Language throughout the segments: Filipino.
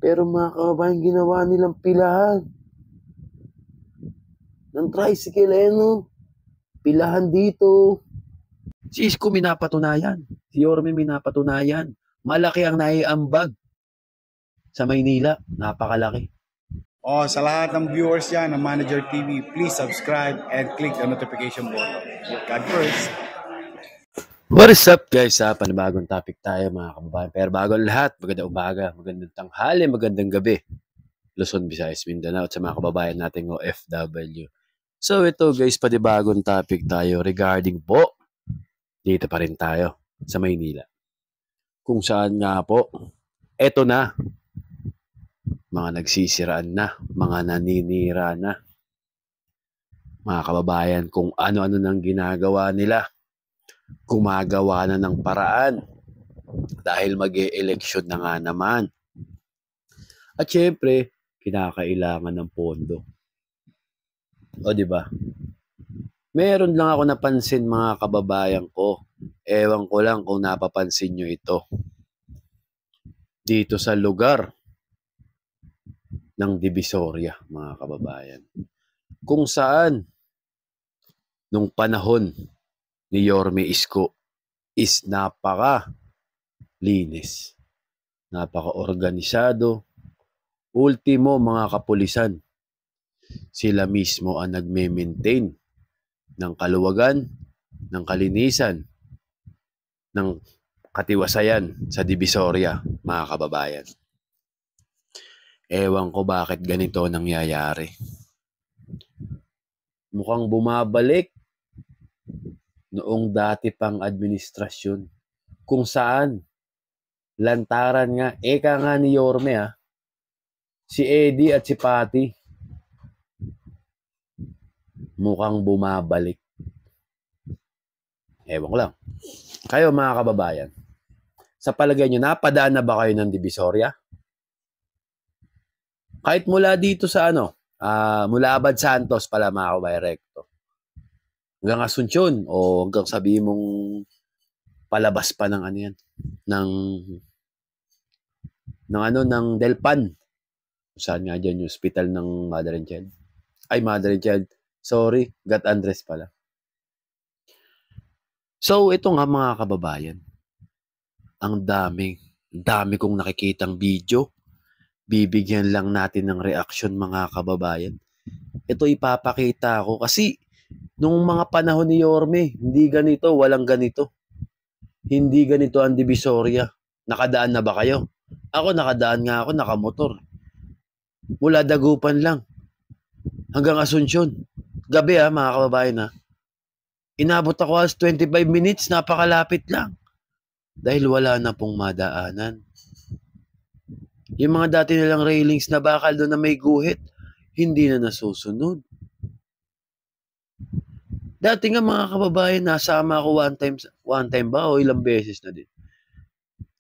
Pero mga kababayan, ginawa nilang pilahan ng tricycle, no? Pilahan dito. Si Isko minapatunayan. Si Yorme minapatunayan. Malaki ang naiambag sa Maynila. Napakalaki. Sa lahat ng viewers yan ng Manager TV, please subscribe and click the notification button. God first. What is up guys? Panibagong topic tayo mga kababayan. Pero bago lahat, magandang umaga, magandang tanghali, magandang gabi. Luzon, Visayas, Mindanao at sa mga kababayan nating OFW. So ito guys, panibagong topic tayo regarding po, dito pa rin tayo sa Maynila. Kung saan nga po, eto na, mga nagsisiraan na, mga naninira na. Mga kababayan, kung ano-ano nang ginagawa nila. Gumagawa na ng paraan dahil mag-e-eleksyon na nga naman. At syempre, kinakailangan ng pondo. O di ba? Meron lang ako napansin mga kababayan ko. Ewan ko lang kung napapansin nyo ito. Dito sa lugar ng Divisoria, mga kababayan. Kung saan, nung panahon ni Yorme Isko is napaka-linis, napaka-organisado. Ultimo mga kapulisan, sila mismo ang nagme-maintain ng kaluwagan, ng kalinisan, ng katiwasayan sa Divisoria, mga kababayan. Ewan ko bakit ganito nangyayari. Mukhang bumabalik noong dati pang administrasyon kung saan lantaran nga, eka nga ni Yorme si Eddie at si Patty mukhang bumabalik. Ewan ko lang. Kayo mga kababayan, sa palagay nyo, napadaan na ba kayo ng Divisoria? Kahit mula dito sa mula Abad Santos pala mga kababayan, recto. Hanggang Asuncion o hanggang sabihin mong palabas pa ng ano yan, ng Delpan. Saan nga dyan yung hospital ng Mother and Child? Ay, Mother and Child. Sorry, Gat Andres pala. So, ito nga mga kababayan. Ang dami kong nakikitang video. Bibigyan lang natin ng reaction mga kababayan. Ito ipapakita ko kasi nung mga panahon ni Yorme, hindi ganito, walang ganito. Hindi ganito ang Divisoria. Nakadaan na ba kayo? Ako nakadaan nga ako, nakamotor. Mula Dagupan lang hanggang Asuncion. Gabi mga kababayan Inabot ako as 25 minutes, napakalapit lang. Dahil wala na pong madaanan. Yung mga dati nilang railings na bakal doon na may guhit, hindi na nasusunod. Dati nga mga kababayan, nasama ako one time ba o ilang beses na din.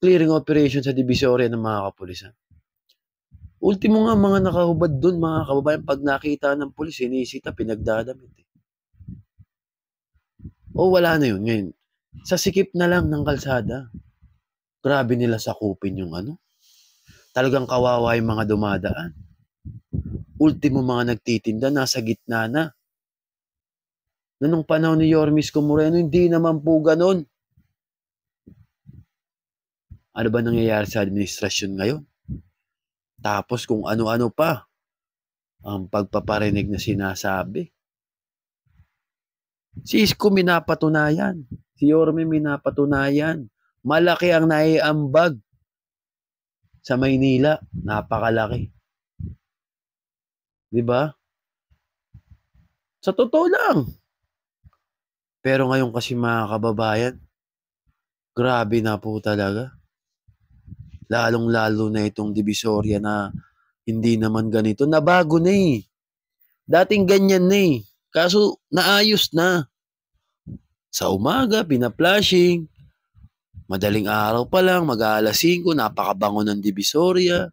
Clearing operation sa Divisoria ng mga kapulisan. Ultimo nga mga nakahubad doon mga kababayan, pag nakita ng pulis, sinisita, pinagdadamit. O wala na yun ngayon. Sa sikip na lang ng kalsada. Grabe nila sakupin yung Talagang kawawa yung mga dumadaan. Ultimo mga nagtitinda, nasa gitna na. Nung panahon ni Yorme Isko Moreno, hindi naman po ganon. Ano ba nangyayari sa administrasyon ngayon? Tapos kung ano-ano pa ang pagpaparinig na sinasabi. Si Isko minapatunayan. Si Yorme minapatunayan. Malaki ang naiambag sa Maynila. Napakalaki. Diba? Sa totoo lang. Pero ngayon kasi mga kababayan, grabe na po talaga. Lalong-lalo na itong Divisoria na hindi naman ganito. Nabago na Dating ganyan na Kaso naayos na. Sa umaga, pina-flashing. Madaling araw pa lang, mag-aalas 5, napakabango ng Divisoria.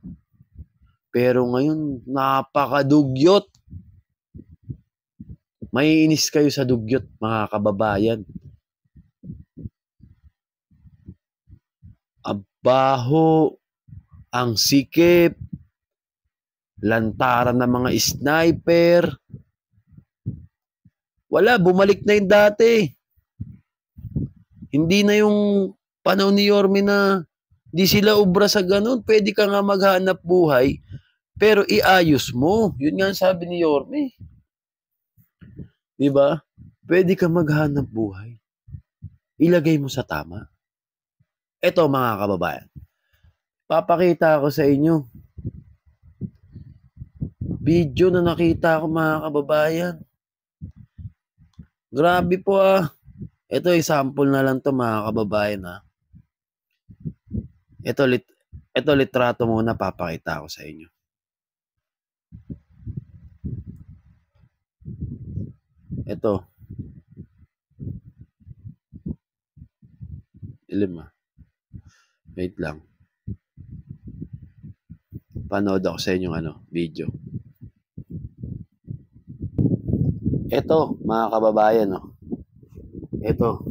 Pero ngayon, napakadugyot. May inis kayo sa dugyot, mga kababayan. Abaho, ang sikip, lantaran ng mga sniper. Wala, bumalik na yung dati. Hindi na yung panahon ni Yorme na di sila ubra sa ganun. Pwede ka nga maghanap buhay, pero iayos mo. Yun nga ang sabi ni Yorme. Diba? Pwede ka maghanap buhay. Ilagay mo sa tama. Eto mga kababayan, papakita ko sa inyo video na nakita ko mga kababayan. Grabe po ah. Ito example na lang to mga kababayan ah. Ito litrato muna papakita ko sa inyo. Ito. Ilim ah. Wait lang. Panood ako sa inyong video. Ito, mga kababayan, oh. Ito,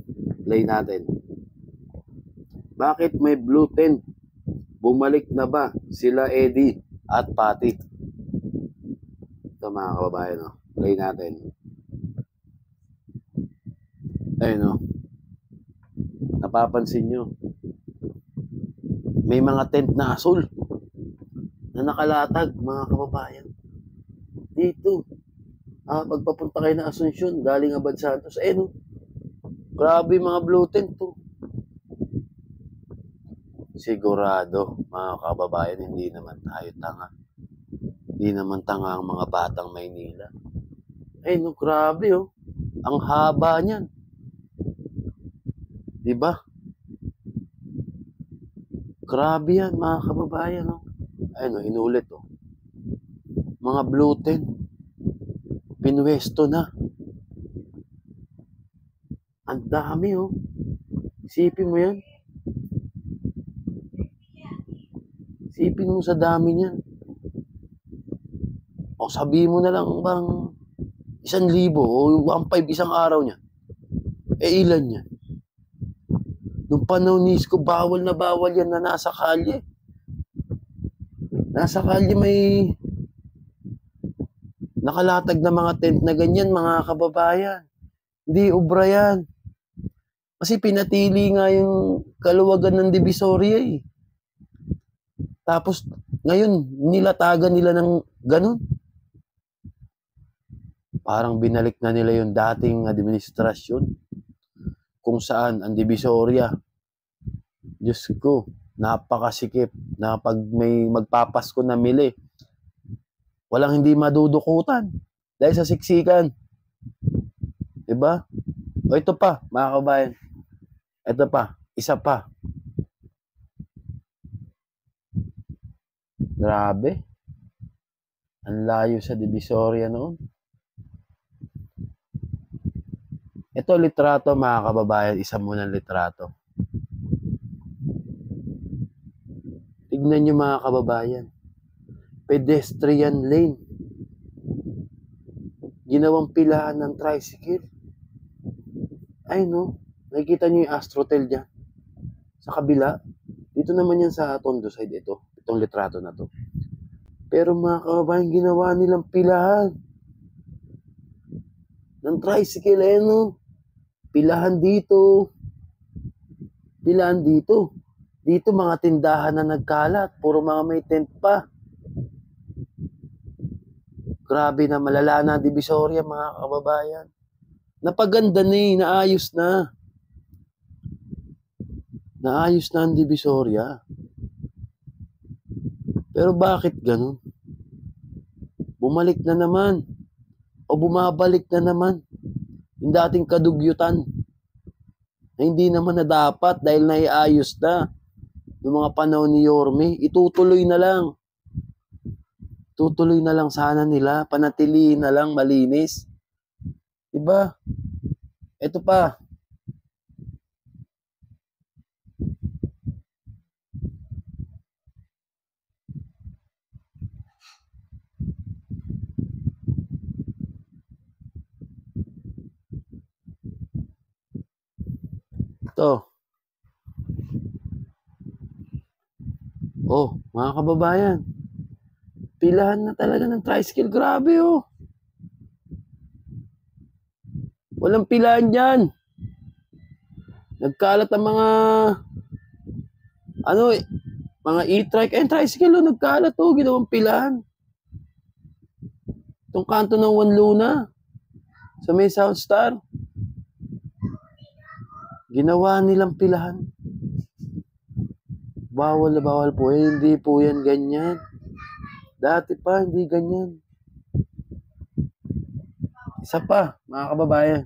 play natin. Bakit may blue tent? Bumalik na ba sila Eddie at Patty? Ito, mga kababayan, oh. Play natin. Ayun, oh. Napapansin nyo. May mga tent na asul na nakalatag, mga kababayan. Dito. Magpapunta kayo ng Asuncion, galing Abad Santos. No? Grabe mga blue tent to. Sigurado, mga kababayan, hindi naman tayo tanga. Hindi naman tanga ang mga batang Maynila. No, grabe oh. Ang haba niyan. Diba? Grabe yan, mga kababayan. Oh. Inulit oh. Mga blue tent. Pinwesto na. Ang dami oh. Isipin mo yan. Isipin mo sa dami niyan. O sabihin mo na lang bang 1,000 o 1,500 isang araw niya. Ilan niya? Nung panahon ni Isko, bawal na bawal yan na nasa kalye. Nasa kalye may nakalatag na mga tent na ganyan, mga kababayan. Hindi ubra yan. Kasi pinatili nga yung kaluwagan ng Divisoria eh. Tapos ngayon, nilatagan nila ng ganun. Parang binalik na nila yung dating administrasyon kung saan ang Divisoria. Diyos ko, napakasikip na pag may magpapasko na mili, walang hindi madudukutan dahil sa siksikan. Diba? O ito pa, mga kabayan. Ito pa, isa pa. Grabe. Ang layo sa Divisoria noon. Ito litrato, mga kababayan. Isa munang litrato. Tignan nyo mga kababayan. Pedestrian lane. Ginawang pilahan ng tricycle. No. Nakikita nyo yung Astrotel dyan. Sa kabila. Dito naman yan sa Tondo side ito. Itong litrato na to. Pero mga kababayan, ginawa nilang pilahan ng tricycle. No. Pilahan dito. Pilahan dito. Dito mga tindahan na nagkalat. Puro mga may tent pa. Grabe na, malala na Divisoria, mga kababayan. Napaganda na eh, naayos na. Naayos na ang Divisoria. Pero bakit ganun? Bumalik na naman. O bumabalik na naman. Yung dating kadugyutan. Na hindi naman na dapat dahil naiayos na. Yung mga panahon ni Yorme, itutuloy na lang. Tutuloy na lang sana nila. Panatilihin na lang, malinis. Diba? Ito pa. Ito. Mga kababayan. Pilahan na talaga ng tricycle. Grabe, oh. Walang pilahan dyan. Nagkalat ang mga mga e-trike. Tricycle, oh, nagkalat, oh. Ginawang pilahan. Itong kanto ng Juan Luna sa may Southstar. Ginawa nilang pilahan. Bawal na bawal po. Hindi po yan ganyan. Dati pa, hindi ganyan. Isa pa, mga kababayan.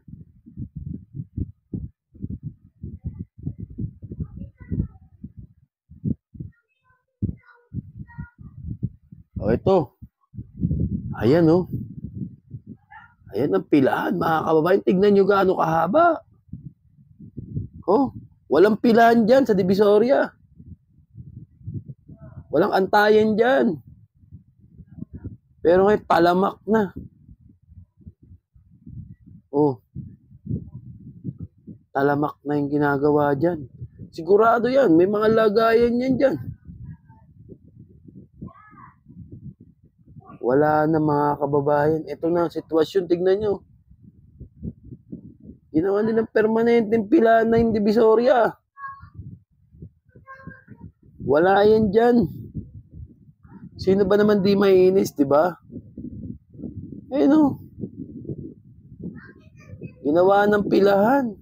O ito. Ayan, oh. Ayan ang pilahan, mga kababayan. Tignan nyo gaano kahaba. Oh, walang pilahan dyan sa Divisoria. Walang antayan dyan. Pero ngayon, talamak na. Oh. Talamak na yung ginagawa dyan. Sigurado yan. May mga lagayan yan dyan. Wala na, mga kababayan. Ito na ang sitwasyon. Tignan nyo. Ginawa nilang permanenteng pilahan na yung Divisoria. Wala yan dyan. Sino ba naman di maiinis, di ba? Ayun, oh. Ginawa ng pilahan.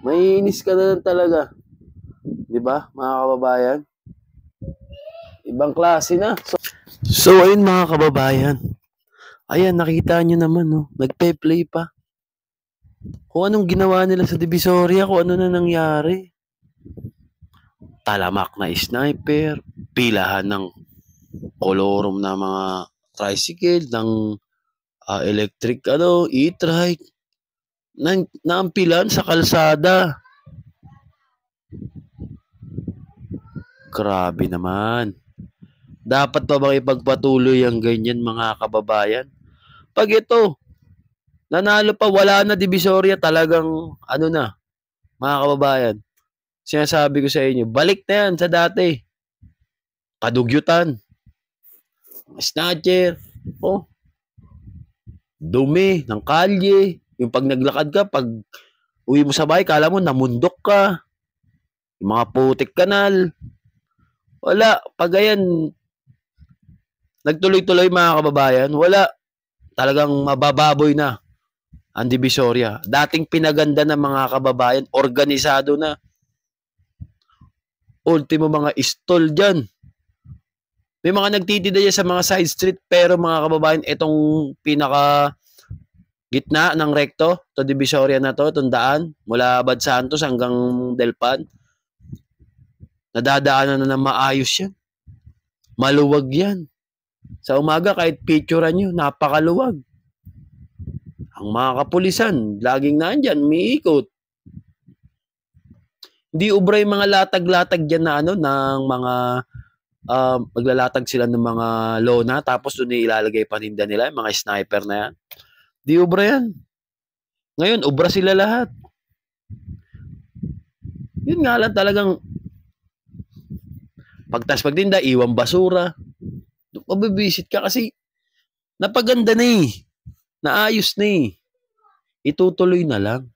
Maiinis ka na lang talaga. Di ba, mga kababayan? Ibang klase na. So ayun, mga kababayan. Ayan, nakita nyo naman, no? Nagpe-play pa. Kung anong ginawa nila sa Divisoria, kung ano na nangyari. Talamak na sniper, pilahan ng kolorum na mga tricycle, ng electric, e-trike, naampilan sa kalsada. Grabe naman. Dapat pa bang ipagpatuloy ang ganyan, mga kababayan? Pag ito, nanalo pa, wala na Divisoria, talagang, mga kababayan, sinasabi ko sa inyo, balik na yan sa dati. Kadugyutan. Snatcher. Oh. Dumi ng kalye. Yung pag naglakad ka, pag uwi mo sa bahay, kala mo namundok ka. Yung mga putik kanal. Wala. Pag ayan, nagtuloy-tuloy, mga kababayan, wala. Talagang mabababoy na ang Divisoria. Dating pinaganda ng mga kababayan, organisado na. Ultimo mga stall dyan. May mga nagtitinda dyan sa mga side street, pero mga kababayan, itong pinaka gitna ng rekto, to Divisoria na to, itong daan, mula Bad Santos hanggang Delpan, nadadaanan na ng maayos yan. Maluwag yan. Sa umaga, kahit picturean nyo, napakaluwag. Ang mga kapulisan, laging nandyan, umiikot. Hindi ubra yung mga latag-latag dyan na ng mga maglalatag sila ng mga lona, tapos doon ilalagay paninda nila, yung mga sniper na yan. Di ubra yan. Ngayon, ubra sila lahat. Yun nga lang talagang pagtinda, iwang basura. Mabibisit ka kasi napaganda na eh. Naayos na eh. Itutuloy na lang.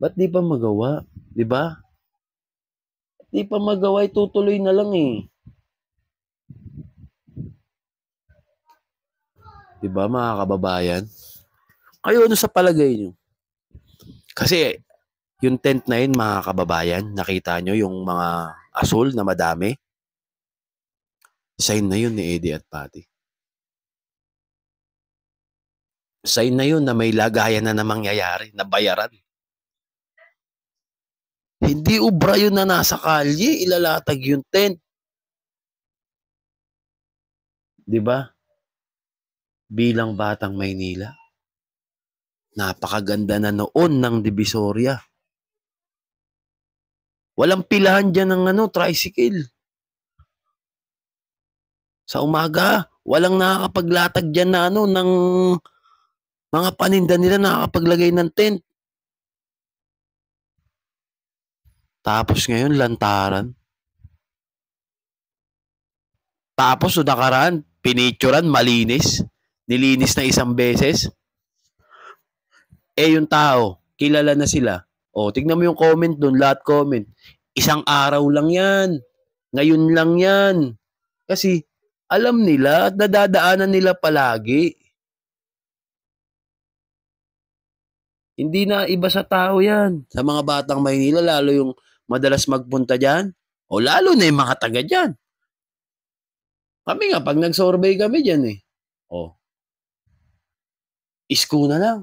Ba't di pa magawa? Di ba? Di pa magawa, itutuloy na lang eh. Di ba, mga kababayan? Kayo, ano sa palagay nyo? Kasi, yung tent na yun, mga kababayan, nakita nyo yung mga asul na madami? Sign na yun ni Eddie at Patty. Sign na yun na may lagayan na mangyayari, na bayaran. Hindi ubra yun na nasa kalye, ilalatag yung tent. Diba? Bilang batang Maynila, napakaganda na noon ng Divisoria. Walang pilahan dyan ng tricycle. Sa umaga, walang nakakapaglatag dyan na ng mga paninda nila, nakakapaglagay ng tent. Tapos ngayon, lantaran. Tapos, o nakaraan, pinicturan, malinis. Nilinis na isang beses. Yung tao, kilala na sila. Tignan mo yung comment doon, lahat comment. Isang araw lang yan. Ngayon lang yan. Kasi, alam nila at nadadaanan nila palagi. Hindi na iba sa tao yan. Sa mga batang Maynila, lalo yung madalas magpunta dyan. Lalo na yung mga taga dyan. Kami nga, pag nag-survey kami dyan isko na lang.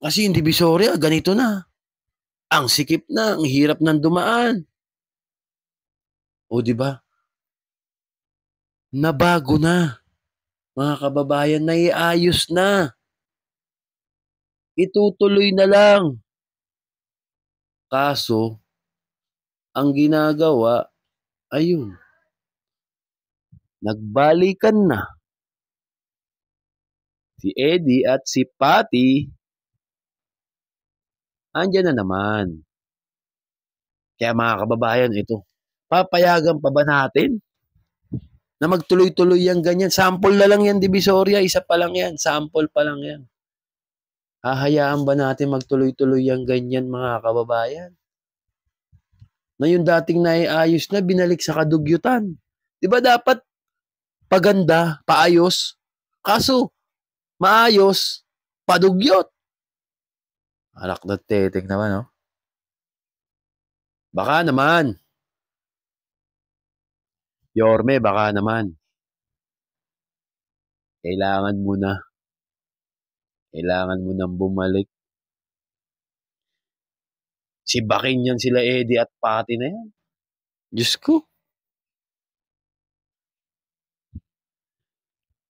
Kasi yung Divisoria, ganito na. Ang sikip na, ang hirap ng dumaan. Di ba? Nabago na. Mga kababayan, naiayos na. Itutuloy na lang. Kaso, ang ginagawa, ayun, nagbalikan na. Si Eddie at si Patty, andyan na naman. Kaya mga kababayan, ito, papayagan pa ba natin na magtuloy-tuloy yan ganyan? Sample na lang yan, Divisoria, isa pa lang yan, sample pa lang yan. Hahayaan ba natin magtuloy-tuloy yan ganyan, mga kababayan? Na yung dating naiayos na, binalik sa kadugyutan. Diba dapat paganda, paayos? Kaso, maayos, padugyot. Alak na titik naman, no? Baka naman. Yorme, baka naman. Kailangan mo nang bumalik. Si Baking yan, sila Eddie at Patty na yan. Diyos ko.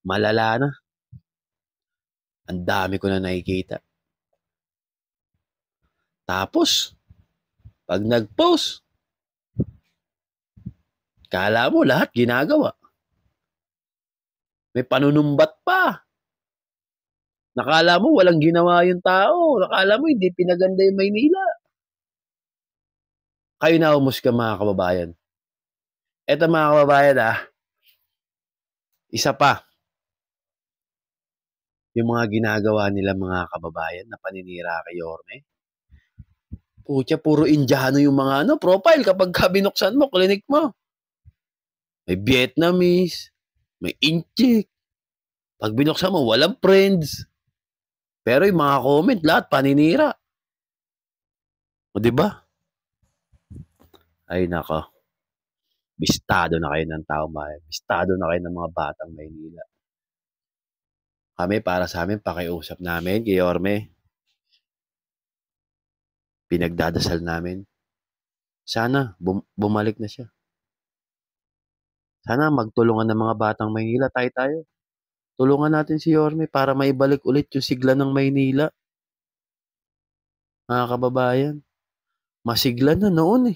Malala na. Ang dami ko na nakikita. Tapos, pag nag-post, kala mo lahat ginagawa. May panunumbat pa. Nakala mo walang ginawa yung tao. Nakala mo hindi pinaganda yung Maynila. Kayo na ka mga kababayan. Eto mga kababayan isa pa. Yung mga ginagawa nila mga kababayan na paninira kay Yorme. Pucha, puro Indiano yung mga profile kapag binuksan mo, klinik mo. May Vietnamese, may Inchik. Pag binuksan mo, walang friends. Pero yung mga comment, lahat paninira. Diba? Ay nako. Bistado na kayo ng tao bayan. Bistado na kayo ng mga batang Maynila. Kami, para sa amin, pakiusap namin kay Yorme. Pinagdadasal namin. Sana, bumalik na siya. Sana magtulungan ng mga batang Maynila. Tayo. Tulungan natin si Yorme para maibalik ulit yung sigla ng Maynila. Mga kababayan, masigla na noon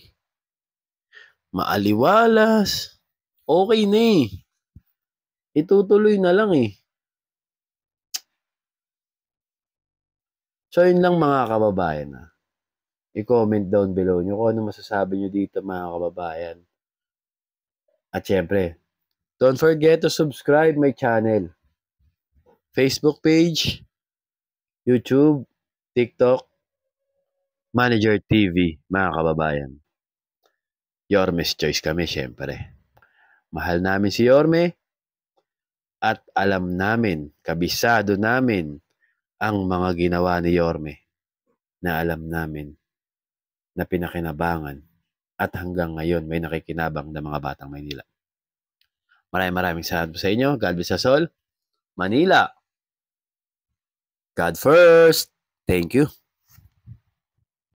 Maaliwalas. Okay na Itutuloy na lang So, yun lang mga kababayan I-comment down below nyo kung ano masasabi nyo dito mga kababayan. At syempre, don't forget to subscribe my channel. Facebook page, YouTube, TikTok, Manager TV, mga kababayan. Yorme's Choice kami, syempre. Mahal namin si Yorme at alam namin, kabisado namin ang mga ginawa ni Yorme na alam namin na pinakinabangan at hanggang ngayon may nakikinabang na mga batang Maynila. Maraming salamat sa inyo. God bless us all. Manila. God first. Thank you.